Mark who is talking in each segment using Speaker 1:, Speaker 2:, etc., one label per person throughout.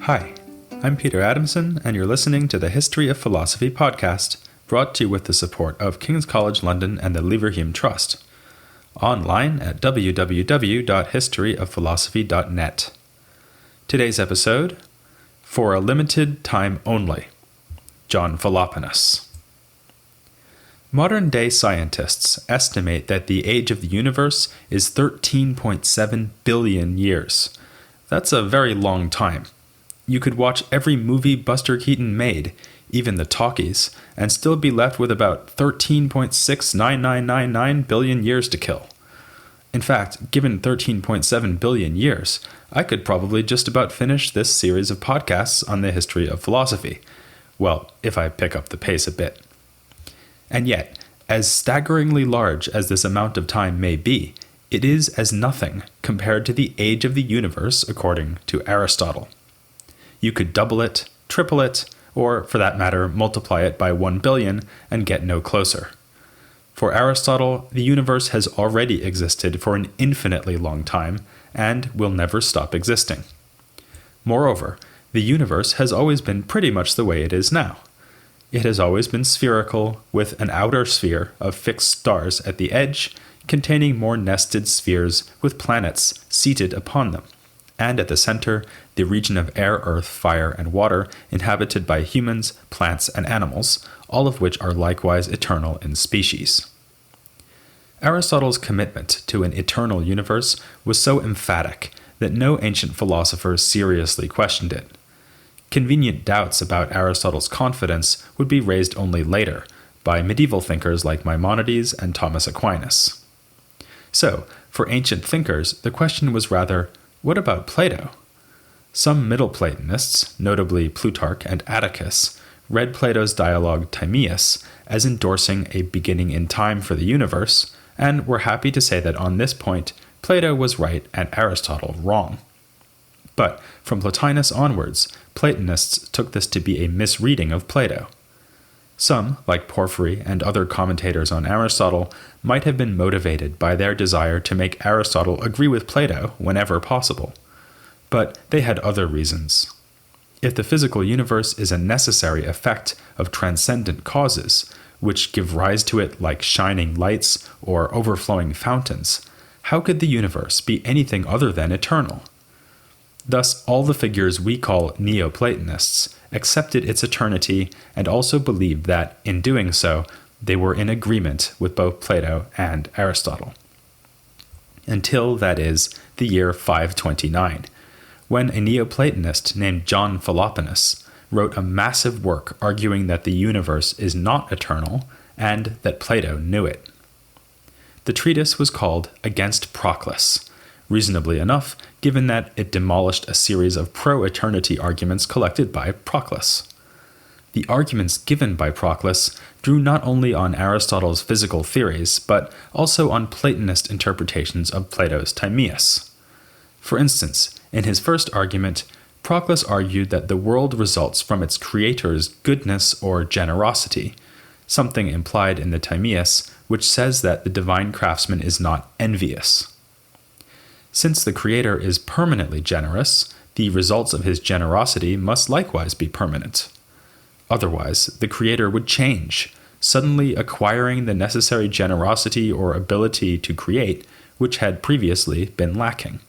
Speaker 1: Hi, I'm Peter Adamson, and you're listening to the History of Philosophy podcast, brought to you with the support of King's College London and the Leverhulme Trust. Online at www.historyofphilosophy.net. Today's episode, For a Limited Time Only, John Philoponus. Modern-day scientists estimate that the age of the universe is 13.7 billion years. That's a very long time. You could watch every movie Buster Keaton made, even the talkies, and still be left with about 13.69999 billion years to kill. In fact, given 13.7 billion years, I could probably just about finish this series of podcasts on the history of philosophy. Well, if I pick up the pace a bit. And yet, as staggeringly large as this amount of time may be, it is as nothing compared to the age of the universe according to Aristotle. You could double it, triple it, or, for that matter, multiply it by 1 billion and get no closer. For Aristotle, the universe has already existed for an infinitely long time and will never stop existing. Moreover, the universe has always been pretty much the way it is now. It has always been spherical, with an outer sphere of fixed stars at the edge, containing more nested spheres with planets seated upon them, and at the center, the region of air, earth, fire, and water inhabited by humans, plants, and animals, all of which are likewise eternal in species. Aristotle's commitment to an eternal universe was so emphatic that no ancient philosopher seriously questioned it. Convenient doubts about Aristotle's confidence would be raised only later, by medieval thinkers like Maimonides and Thomas Aquinas. So, for ancient thinkers, the question was rather, what about Plato? Some Middle Platonists, notably Plutarch and Atticus, read Plato's dialogue Timaeus as endorsing a beginning in time for the universe, and were happy to say that on this point, Plato was right and Aristotle wrong. But from Plotinus onwards, Platonists took this to be a misreading of Plato. Some, like Porphyry and other commentators on Aristotle, might have been motivated by their desire to make Aristotle agree with Plato whenever possible. But they had other reasons. If the physical universe is a necessary effect of transcendent causes, which give rise to it like shining lights or overflowing fountains, how could the universe be anything other than eternal? Thus, all the figures we call Neoplatonists accepted its eternity and also believed that, in doing so, they were in agreement with both Plato and Aristotle. Until, that is, the year 529, when a Neoplatonist named John Philoponus wrote a massive work arguing that the universe is not eternal and that Plato knew it. The treatise was called Against Proclus, reasonably enough, given that it demolished a series of pro-eternity arguments collected by Proclus. The arguments given by Proclus drew not only on Aristotle's physical theories, but also on Platonist interpretations of Plato's Timaeus. For instance, in his first argument, Proclus argued that the world results from its creator's goodness or generosity, something implied in the Timaeus, which says that the divine craftsman is not envious. Since the creator is permanently generous, the results of his generosity must likewise be permanent. Otherwise, the creator would change, suddenly acquiring the necessary generosity or ability to create, which had previously been lacking.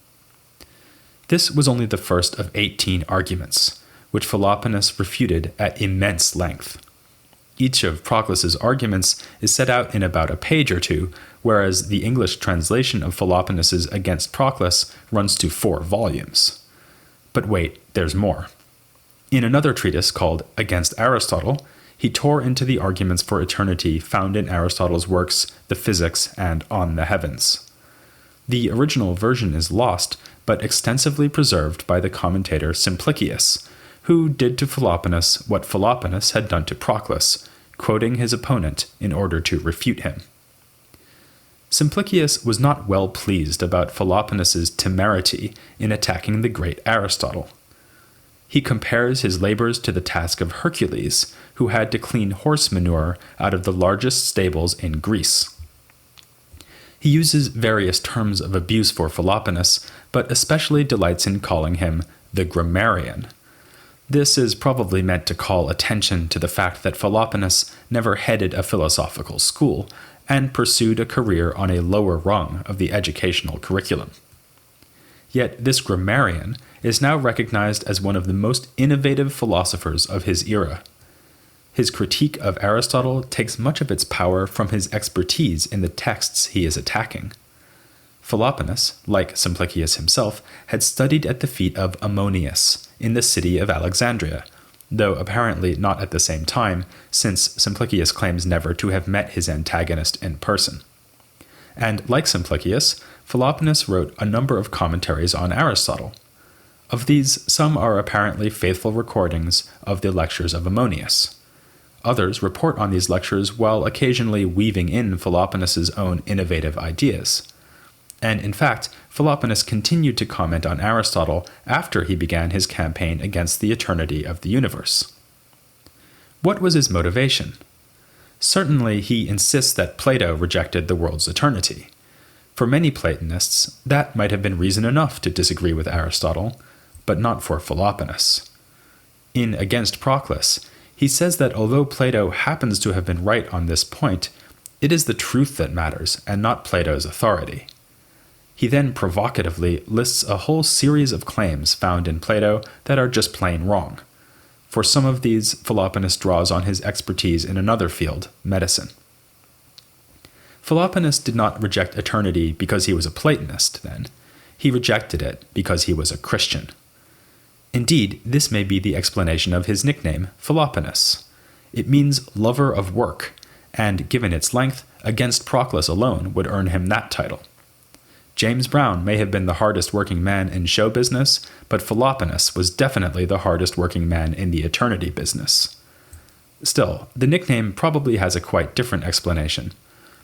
Speaker 1: This was only the first of 18 arguments, which Philoponus refuted at immense length. Each of Proclus's arguments is set out in about a page or two, whereas the English translation of Philoponus's Against Proclus runs to 4 volumes. But wait, there's more. In another treatise called Against Aristotle, he tore into the arguments for eternity found in Aristotle's works The Physics and On the Heavens. The original version is lost, but extensively preserved by the commentator Simplicius, who did to Philoponus what Philoponus had done to Proclus, quoting his opponent in order to refute him. Simplicius was not well pleased about Philoponus's temerity in attacking the great Aristotle. He compares his labors to the task of Hercules, who had to clean horse manure out of the largest stables in Greece. He uses various terms of abuse for Philoponus, but especially delights in calling him the grammarian. This is probably meant to call attention to the fact that Philoponus never headed a philosophical school and pursued a career on a lower rung of the educational curriculum. Yet this grammarian is now recognized as one of the most innovative philosophers of his era. His critique of Aristotle takes much of its power from his expertise in the texts he is attacking. Philoponus, like Simplicius himself, had studied at the feet of Ammonius in the city of Alexandria, though apparently not at the same time, since Simplicius claims never to have met his antagonist in person. And like Simplicius, Philoponus wrote a number of commentaries on Aristotle. Of these, some are apparently faithful recordings of the lectures of Ammonius. Others report on these lectures while occasionally weaving in Philoponus's own innovative ideas. And in fact, Philoponus continued to comment on Aristotle after he began his campaign against the eternity of the universe. What was his motivation? Certainly, he insists that Plato rejected the world's eternity. For many Platonists, that might have been reason enough to disagree with Aristotle, but not for Philoponus. In Against Proclus, he says that although Plato happens to have been right on this point, it is the truth that matters and not Plato's authority. He then provocatively lists a whole series of claims found in Plato that are just plain wrong. For some of these, Philoponus draws on his expertise in another field, medicine. Philoponus did not reject eternity because he was a Platonist, then. He rejected it because he was a Christian. Indeed, this may be the explanation of his nickname, Philoponus. It means lover of work, and given its length, Against Proclus alone would earn him that title. James Brown may have been the hardest working man in show business, but Philoponus was definitely the hardest working man in the eternity business. Still, the nickname probably has a quite different explanation.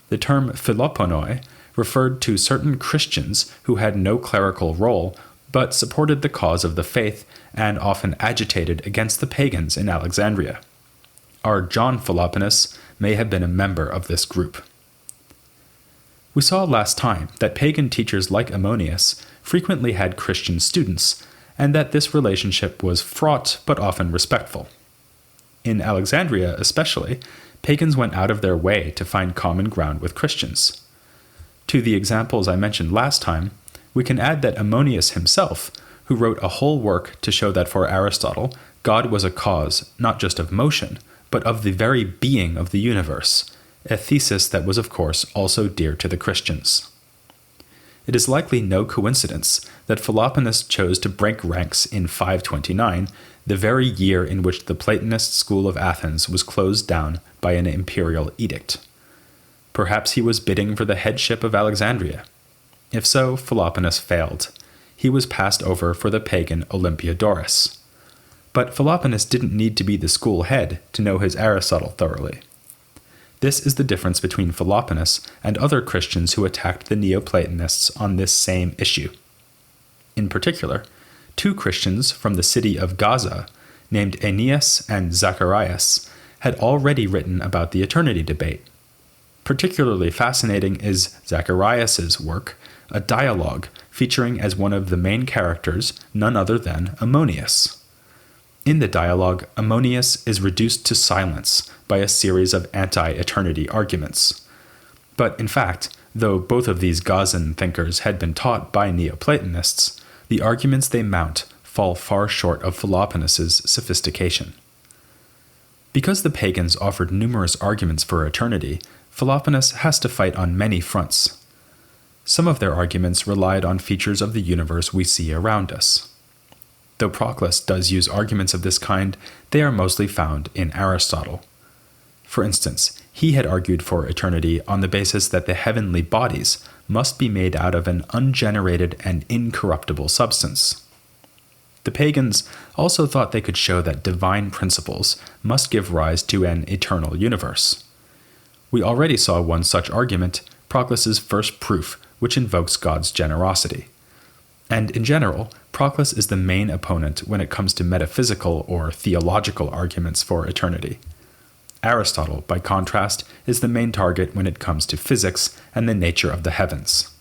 Speaker 1: The term Philoponoi referred to certain Christians who had no clerical role, but supported the cause of the faith and often agitated against the pagans in Alexandria. Our John Philoponus may have been a member of this group. We saw last time that pagan teachers like Ammonius frequently had Christian students, and that this relationship was fraught but often respectful. In Alexandria especially, pagans went out of their way to find common ground with Christians. To the examples I mentioned last time, we can add that Ammonius himself, who wrote a whole work to show that for Aristotle, God was a cause not just of motion, but of the very being of the universe, a thesis that was of course also dear to the Christians. It is likely no coincidence that Philoponus chose to break ranks in 529, the very year in which the Platonist school of Athens was closed down by an imperial edict. Perhaps he was bidding for the headship of Alexandria. If so, Philoponus failed. He was passed over for the pagan Olympiodorus. But Philoponus didn't need to be the school head to know his Aristotle thoroughly. This is the difference between Philoponus and other Christians who attacked the Neoplatonists on this same issue. In particular, two Christians from the city of Gaza, named Aeneas and Zacharias, had already written about the eternity debate. Particularly fascinating is Zacharias's work, a dialogue featuring as one of the main characters none other than Ammonius. In the dialogue, Ammonius is reduced to silence by a series of anti-eternity arguments. But in fact, though both of these Gazan thinkers had been taught by Neoplatonists, the arguments they mount fall far short of Philoponus's sophistication. Because the pagans offered numerous arguments for eternity, Philoponus has to fight on many fronts. Some of their arguments relied on features of the universe we see around us. Though Proclus does use arguments of this kind, they are mostly found in Aristotle. For instance, he had argued for eternity on the basis that the heavenly bodies must be made out of an ungenerated and incorruptible substance. The pagans also thought they could show that divine principles must give rise to an eternal universe. We already saw one such argument, Proclus's first proof, which invokes God's generosity. And in general, Proclus is the main opponent when it comes to metaphysical or theological arguments for eternity. Aristotle, by contrast, is the main target when it comes to physics and the nature of the heavens.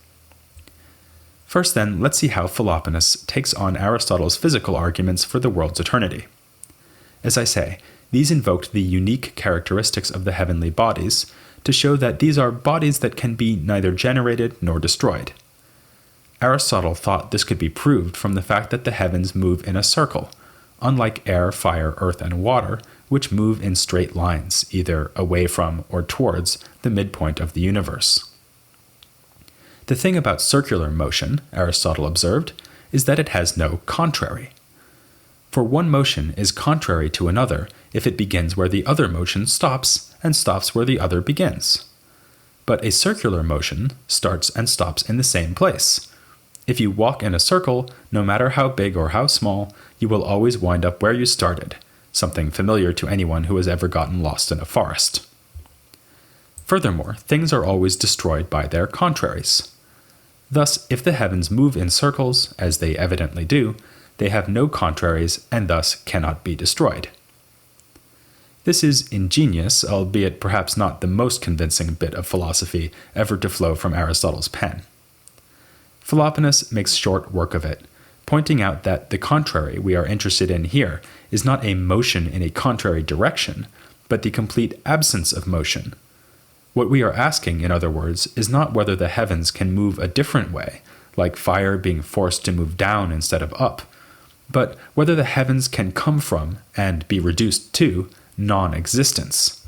Speaker 1: First then, let's see how Philoponus takes on Aristotle's physical arguments for the world's eternity. As I say, these invoked the unique characteristics of the heavenly bodies to show that these are bodies that can be neither generated nor destroyed. Aristotle thought this could be proved from the fact that the heavens move in a circle, unlike air, fire, earth, and water, which move in straight lines, either away from or towards the midpoint of the universe. The thing about circular motion, Aristotle observed, is that it has no contrary. For one motion is contrary to another if it begins where the other motion stops and stops where the other begins. But a circular motion starts and stops in the same place. If you walk in a circle, no matter how big or how small, you will always wind up where you started, something familiar to anyone who has ever gotten lost in a forest. Furthermore, things are always destroyed by their contraries. Thus, if the heavens move in circles, as they evidently do, they have no contraries and thus cannot be destroyed. This is ingenious, albeit perhaps not the most convincing bit of philosophy ever to flow from Aristotle's pen. Philoponus makes short work of it, pointing out that the contrary we are interested in here is not a motion in a contrary direction, but the complete absence of motion. What we are asking, in other words, is not whether the heavens can move a different way, like fire being forced to move down instead of up, but whether the heavens can come from, and be reduced to, non-existence.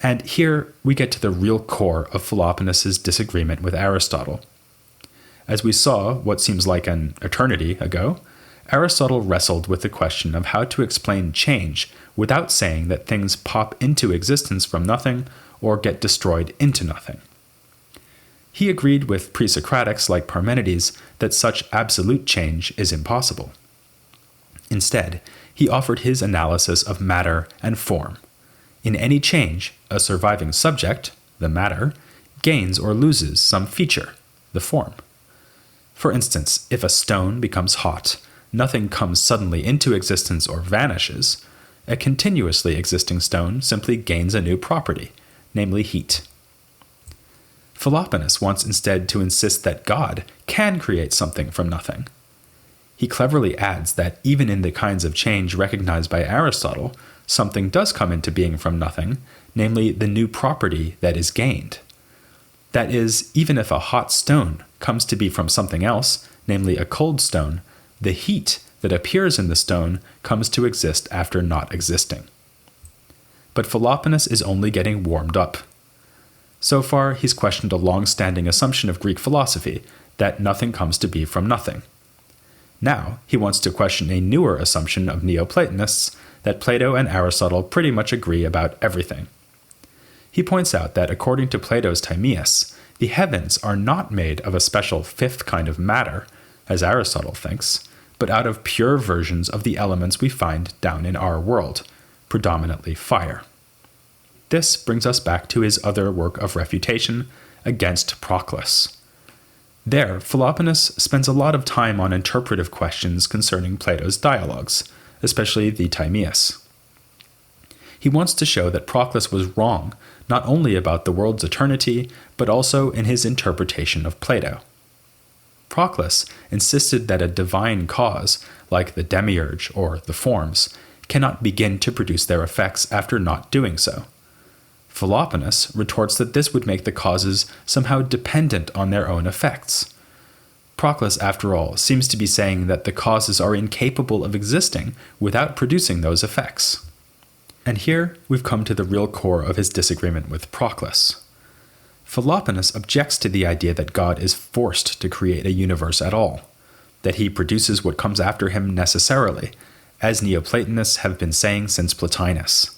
Speaker 1: And here we get to the real core of Philoponus's disagreement with Aristotle. As we saw what seems like an eternity ago, Aristotle wrestled with the question of how to explain change without saying that things pop into existence from nothing or get destroyed into nothing. He agreed with pre-Socratics like Parmenides that such absolute change is impossible. Instead, he offered his analysis of matter and form. In any change, a surviving subject, the matter, gains or loses some feature, the form. For instance, if a stone becomes hot, nothing comes suddenly into existence or vanishes. A continuously existing stone simply gains a new property, namely heat. Philoponus wants instead to insist that God can create something from nothing. He cleverly adds that even in the kinds of change recognized by Aristotle, something does come into being from nothing, namely the new property that is gained. That is, even if a hot stone comes to be from something else, namely a cold stone, the heat that appears in the stone comes to exist after not existing. But Philoponus is only getting warmed up. So far, he's questioned a long-standing assumption of Greek philosophy, that nothing comes to be from nothing. Now, he wants to question a newer assumption of Neoplatonists, that Plato and Aristotle pretty much agree about everything. He points out that according to Plato's Timaeus, the heavens are not made of a special fifth kind of matter, as Aristotle thinks, but out of pure versions of the elements we find down in our world, predominantly fire. This brings us back to his other work of refutation against Proclus. There, Philoponus spends a lot of time on interpretive questions concerning Plato's dialogues, especially the Timaeus. He wants to show that Proclus was wrong not only about the world's eternity, but also in his interpretation of Plato. Proclus insisted that a divine cause, like the demiurge or the forms, cannot begin to produce their effects after not doing so. Philoponus retorts that this would make the causes somehow dependent on their own effects. Proclus, after all, seems to be saying that the causes are incapable of existing without producing those effects. And here we've come to the real core of his disagreement with Proclus. Philoponus objects to the idea that God is forced to create a universe at all, that he produces what comes after him necessarily, as Neoplatonists have been saying since Plotinus.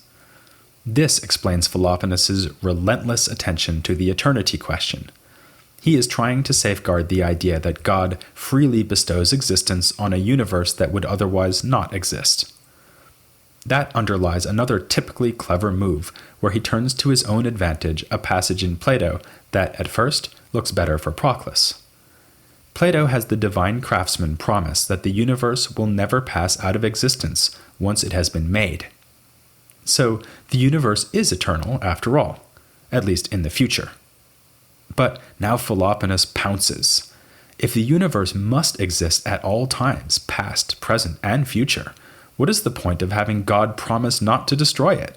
Speaker 1: This explains Philoponus's relentless attention to the eternity question. He is trying to safeguard the idea that God freely bestows existence on a universe that would otherwise not exist. That underlies another typically clever move, where he turns to his own advantage a passage in Plato that, at first, looks better for Proclus. Plato has the divine craftsman promise that the universe will never pass out of existence once it has been made. So, the universe is eternal, after all, at least in the future. But now Philoponus pounces. If the universe must exist at all times, past, present, and future, what is the point of having God promise not to destroy it?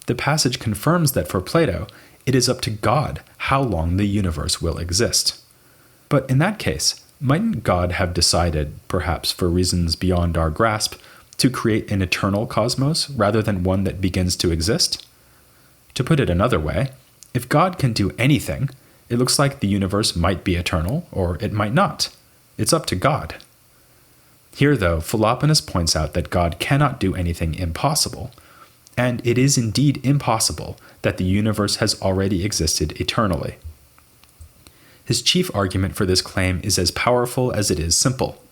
Speaker 1: The passage confirms that for Plato, it is up to God how long the universe will exist. But in that case, mightn't God have decided, perhaps for reasons beyond our grasp, to create an eternal cosmos rather than one that begins to exist? To put it another way, if God can do anything, it looks like the universe might be eternal, or it might not. It's up to God. Here, though, Philoponus points out that God cannot do anything impossible, and it is indeed impossible that the universe has already existed eternally. His chief argument for this claim is as powerful as it is simple.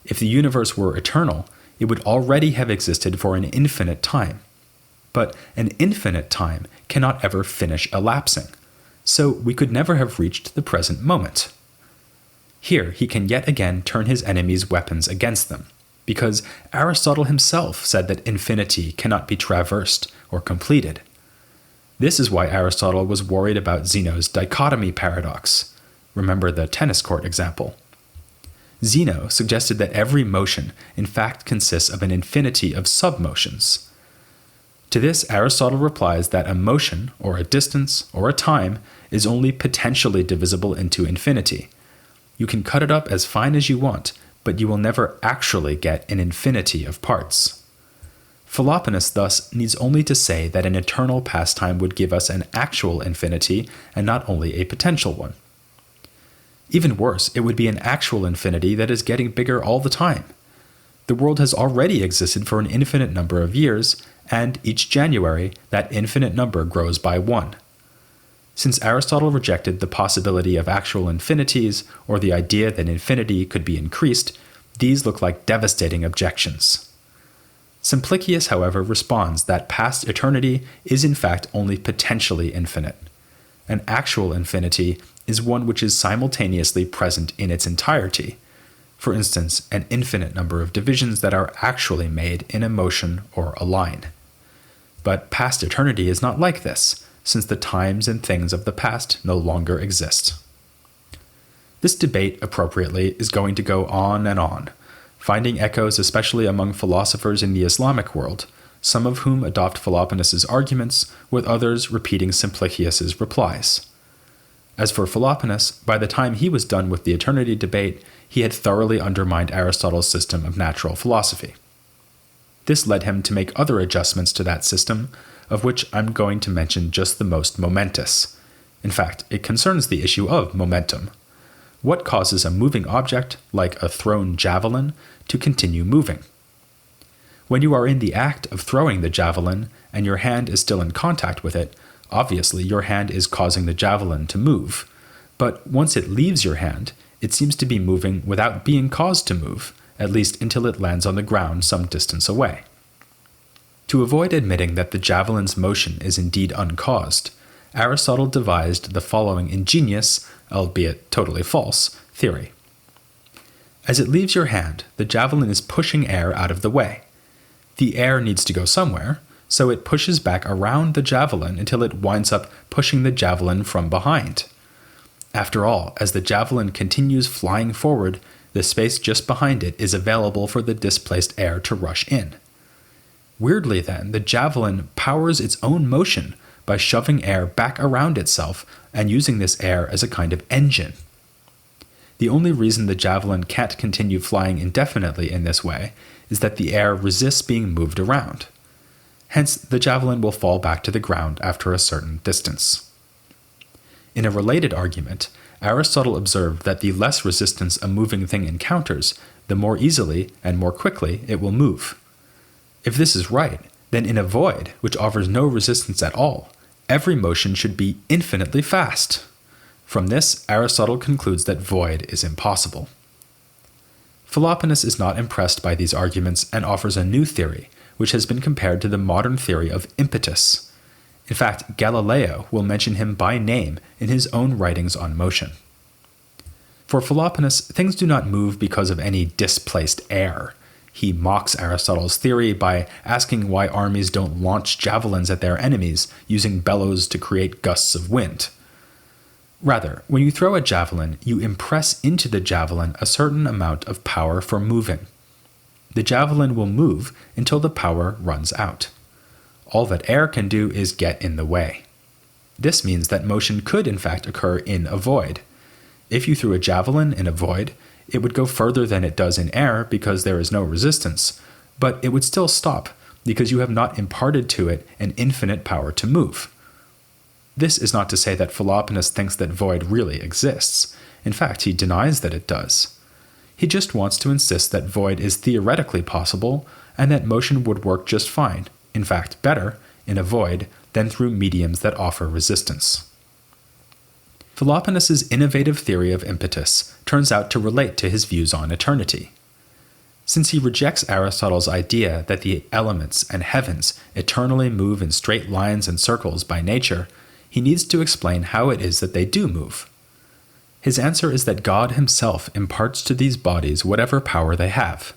Speaker 1: If the universe were eternal, it would already have existed for an infinite time. But an infinite time cannot ever finish elapsing, so we could never have reached the present moment. Here he can yet again turn his enemies' weapons against them, because Aristotle himself said that infinity cannot be traversed or completed. This is why Aristotle was worried about Zeno's dichotomy paradox. Remember the tennis court example. Zeno suggested that every motion in fact consists of an infinity of submotions. To this, Aristotle replies that a motion, or a distance, or a time, is only potentially divisible into infinity. You can cut it up as fine as you want, but you will never actually get an infinity of parts. Philoponus thus needs only to say that an eternal pastime would give us an actual infinity and not only a potential one. Even worse, it would be an actual infinity that is getting bigger all the time. The world has already existed for an infinite number of years, and each January, that infinite number grows by 1. Since Aristotle rejected the possibility of actual infinities, or the idea that infinity could be increased, these look like devastating objections. Simplicius, however, responds that past eternity is in fact only potentially infinite. An actual infinity is one which is simultaneously present in its entirety. For instance, an infinite number of divisions that are actually made in a motion or a line. But past eternity is not like this, since the times and things of the past no longer exist. This debate, appropriately, is going to go on and on, finding echoes especially among philosophers in the Islamic world, some of whom adopt Philoponus's arguments, with others repeating Simplicius's replies. As for Philoponus, by the time he was done with the eternity debate, he had thoroughly undermined Aristotle's system of natural philosophy. This led him to make other adjustments to that system, of which I'm going to mention just the most momentous. In fact, it concerns the issue of momentum. What causes a moving object, like a thrown javelin, to continue moving? When you are in the act of throwing the javelin, and your hand is still in contact with it, obviously your hand is causing the javelin to move. But once it leaves your hand, it seems to be moving without being caused to move, at least until it lands on the ground some distance away. To avoid admitting that the javelin's motion is indeed uncaused, Aristotle devised the following ingenious, albeit totally false, theory. As it leaves your hand, the javelin is pushing air out of the way. The air needs to go somewhere, so it pushes back around the javelin until it winds up pushing the javelin from behind. After all, as the javelin continues flying forward, the space just behind it is available for the displaced air to rush in. Weirdly then, the javelin powers its own motion by shoving air back around itself and using this air as a kind of engine. The only reason the javelin can't continue flying indefinitely in this way is that the air resists being moved around. Hence, the javelin will fall back to the ground after a certain distance. In a related argument, Aristotle observed that the less resistance a moving thing encounters, the more easily and more quickly it will move. If this is right, then in a void, which offers no resistance at all, every motion should be infinitely fast. From this, Aristotle concludes that void is impossible. Philoponus is not impressed by these arguments and offers a new theory, which has been compared to the modern theory of impetus. In fact, Galileo will mention him by name in his own writings on motion. For Philoponus, things do not move because of any displaced air. He mocks Aristotle's theory by asking why armies don't launch javelins at their enemies using bellows to create gusts of wind. Rather, when you throw a javelin, you impress into the javelin a certain amount of power for moving. the javelin will move until the power runs out. All that air can do is get in the way. This means that motion could in fact occur in a void. If you threw a javelin in a void, it would go further than it does in air because there is no resistance, but it would still stop because you have not imparted to it an infinite power to move. This is not to say that Philoponus thinks that void really exists. In fact, he denies that it does. He just wants to insist that void is theoretically possible and that motion would work just fine, in fact better, in a void than through mediums that offer resistance. Philoponus's innovative theory of impetus turns out to relate to his views on eternity. Since he rejects Aristotle's idea that the elements and heavens eternally move in straight lines and circles by nature, he needs to explain how it is that they do move. His answer is that God himself imparts to these bodies whatever power they have.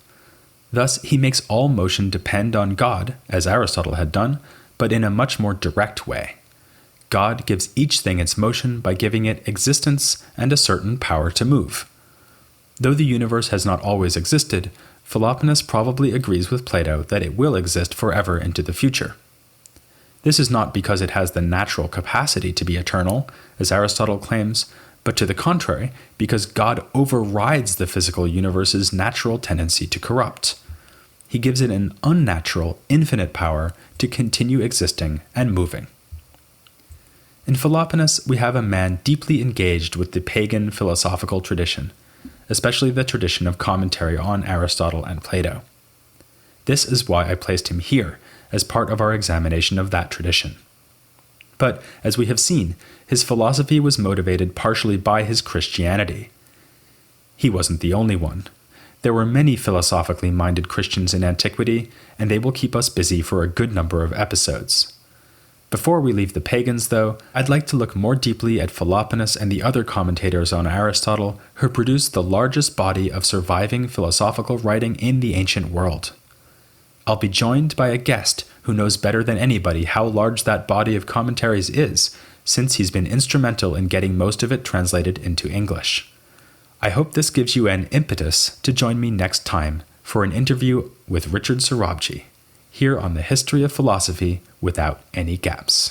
Speaker 1: Thus, he makes all motion depend on God, as Aristotle had done, but in a much more direct way. God gives each thing its motion by giving it existence and a certain power to move. Though the universe has not always existed, Philoponus probably agrees with Plato that it will exist forever into the future. This is not because it has the natural capacity to be eternal, as Aristotle claims, but to the contrary, because God overrides the physical universe's natural tendency to corrupt. He gives it an unnatural, infinite power to continue existing and moving. In Philoponus, we have a man deeply engaged with the pagan philosophical tradition, especially the tradition of commentary on Aristotle and Plato. This is why I placed him here, as part of our examination of that tradition. But, as we have seen, his philosophy was motivated partially by his Christianity. He wasn't the only one. There were many philosophically minded Christians in antiquity, and they will keep us busy for a good number of episodes. Before we leave the pagans, though, I'd like to look more deeply at Philoponus and the other commentators on Aristotle who produced the largest body of surviving philosophical writing in the ancient world. I'll be joined by a guest who knows better than anybody how large that body of commentaries is, since he's been instrumental in getting most of it translated into English. I hope this gives you an impetus to join me next time for an interview with Richard Sorabji, here on the History of Philosophy Without Any Gaps.